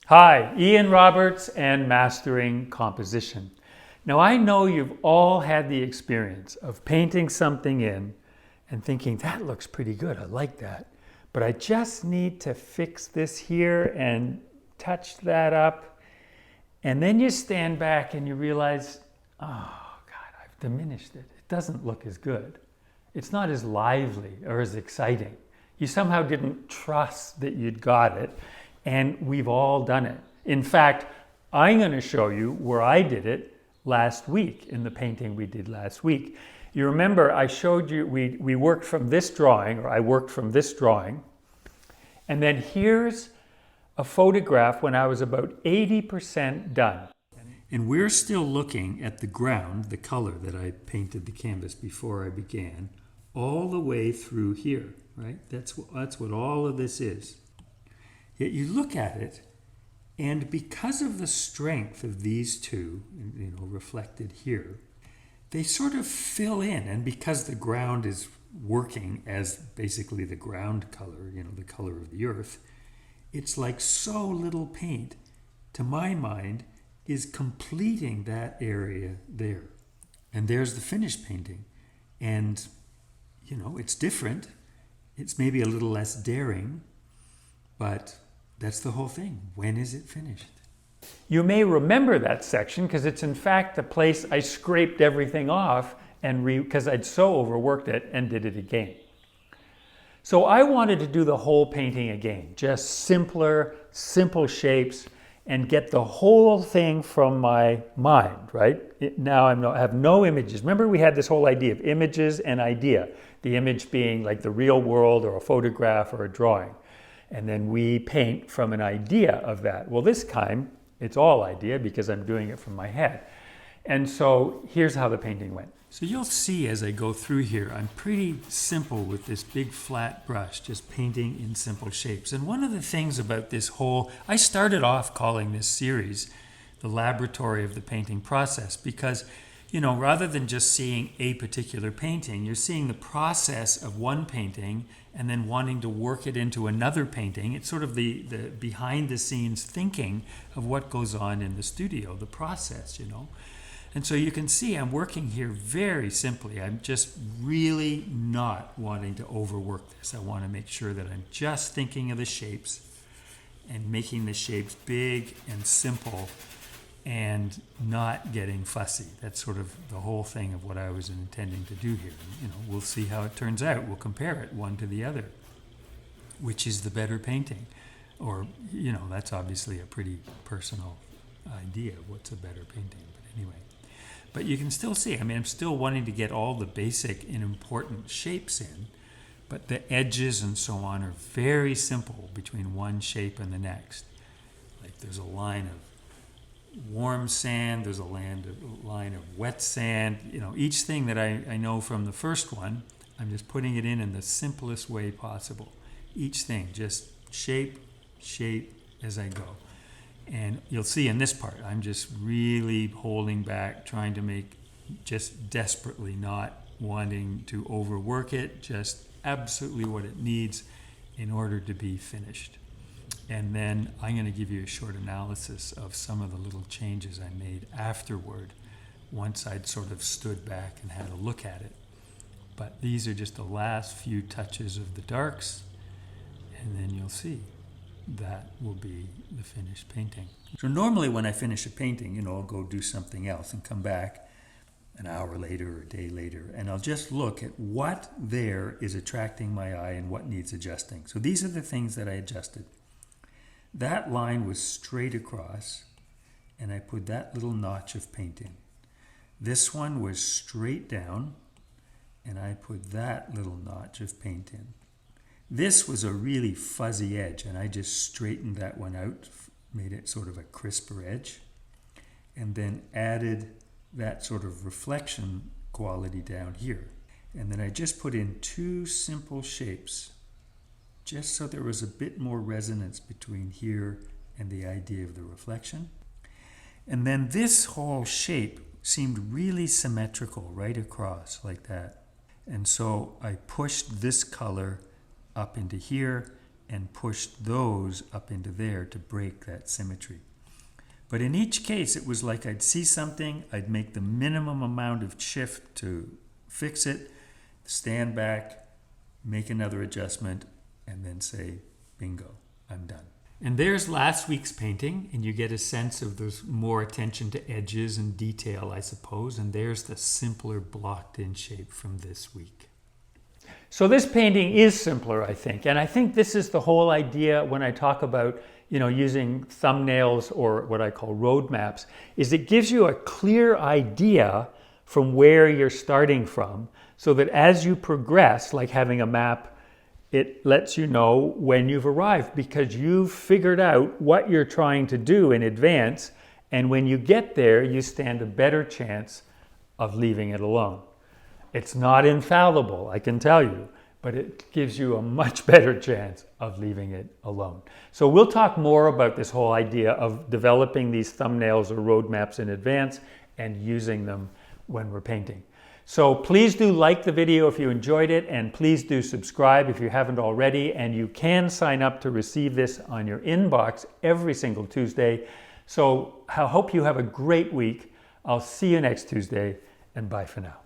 Hi, Ian Roberts and Mastering Composition. Now I know you've all had the experience of painting something in and thinking, that looks pretty good, I like that, but I just need to fix this here and touch that up. And then you stand back and you realize, oh God, I've diminished it. It doesn't look as good. It's not as lively or as exciting. You somehow didn't trust that you'd got it. And we've all done it. In fact, I'm going to show you where I did it last week in the painting we did last week. You remember I showed you, we worked from this drawing, or I worked from this drawing. And then here's a photograph when I was about 80% done. And we're still looking at the ground, the color that I painted the canvas before I began, all the way through here, right? That's what all of this is. Yet you look at it, and because of the strength of these two, reflected here, they sort of fill in. And because the ground is working as basically the ground color, the color of the earth, it's like so little paint, to my mind, is completing that area there. And there's the finished painting. And, it's different. It's maybe a little less daring, but that's the whole thing. When is it finished? You may remember that section because it's in fact the place I scraped everything off and because I'd so overworked it and did it again. So I wanted to do the whole painting again, just simpler, simple shapes, and get the whole thing from my mind, right? Now I have no images. Remember we had this whole idea of images and idea, the image being like the real world or a photograph or a drawing. And then we paint from an idea of that. Well, this time it's all idea because I'm doing it from my head. And so here's how the painting went. So you'll see as I go through here, I'm pretty simple with this big flat brush, just painting in simple shapes. And one of the things about this I started off calling this series the laboratory of the painting process because, rather than just seeing a particular painting, you're seeing the process of one painting and then wanting to work it into another painting. It's sort of the behind the scenes thinking of what goes on in the studio, the process, And so you can see I'm working here very simply. I'm just really not wanting to overwork this. I want to make sure that I'm just thinking of the shapes and making the shapes big and simple and not getting fussy. That's sort of the whole thing of what I was intending to do here. We'll see how it turns out. We'll compare it one to the other. Which is the better painting? Or, that's obviously a pretty personal idea. What's a better painting? But anyway. But you can still see, I'm still wanting to get all the basic and important shapes in, but the edges and so on are very simple between one shape and the next. Like there's a line of warm sand, there's a line of wet sand. Each thing that I know from the first one, I'm just putting it in the simplest way possible. Each thing, just shape as I go. And you'll see in this part, I'm just really holding back, trying to make, just desperately not wanting to overwork it, just absolutely what it needs in order to be finished. And then I'm going to give you a short analysis of some of the little changes I made afterward, once I'd sort of stood back and had a look at it. But these are just the last few touches of the darks, and then you'll see. That will be the finished painting. So normally when I finish a painting, I'll go do something else and come back an hour later or a day later, and I'll just look at what there is attracting my eye and what needs adjusting. So these are the things that I adjusted. That line was straight across, and I put that little notch of paint in. This one was straight down, and I put that little notch of paint in. This was a really fuzzy edge, and I just straightened that one out, made it sort of a crisper edge, and then added that sort of reflection quality down here. And then I just put in two simple shapes, just so there was a bit more resonance between here and the idea of the reflection. And then this whole shape seemed really symmetrical right across like that. And so I pushed this color up into here and pushed those up into there to break that symmetry. But in each case, it was like I'd see something, I'd make the minimum amount of shift to fix it, stand back, make another adjustment, and then say, bingo, I'm done. And there's last week's painting, and you get a sense of there's more attention to edges and detail, I suppose, and there's the simpler blocked-in shape from this week. So this painting is simpler, I think, and I think this is the whole idea when I talk about using thumbnails or what I call roadmaps, is it gives you a clear idea from where you're starting from, so that as you progress, like having a map, it lets you know when you've arrived because you've figured out what you're trying to do in advance, and when you get there, you stand a better chance of leaving it alone. It's not infallible, I can tell you, but it gives you a much better chance of leaving it alone. So we'll talk more about this whole idea of developing these thumbnails or roadmaps in advance and using them when we're painting. So please do like the video if you enjoyed it, and please do subscribe if you haven't already, and you can sign up to receive this on your inbox every single Tuesday. So I hope you have a great week. I'll see you next Tuesday, and bye for now.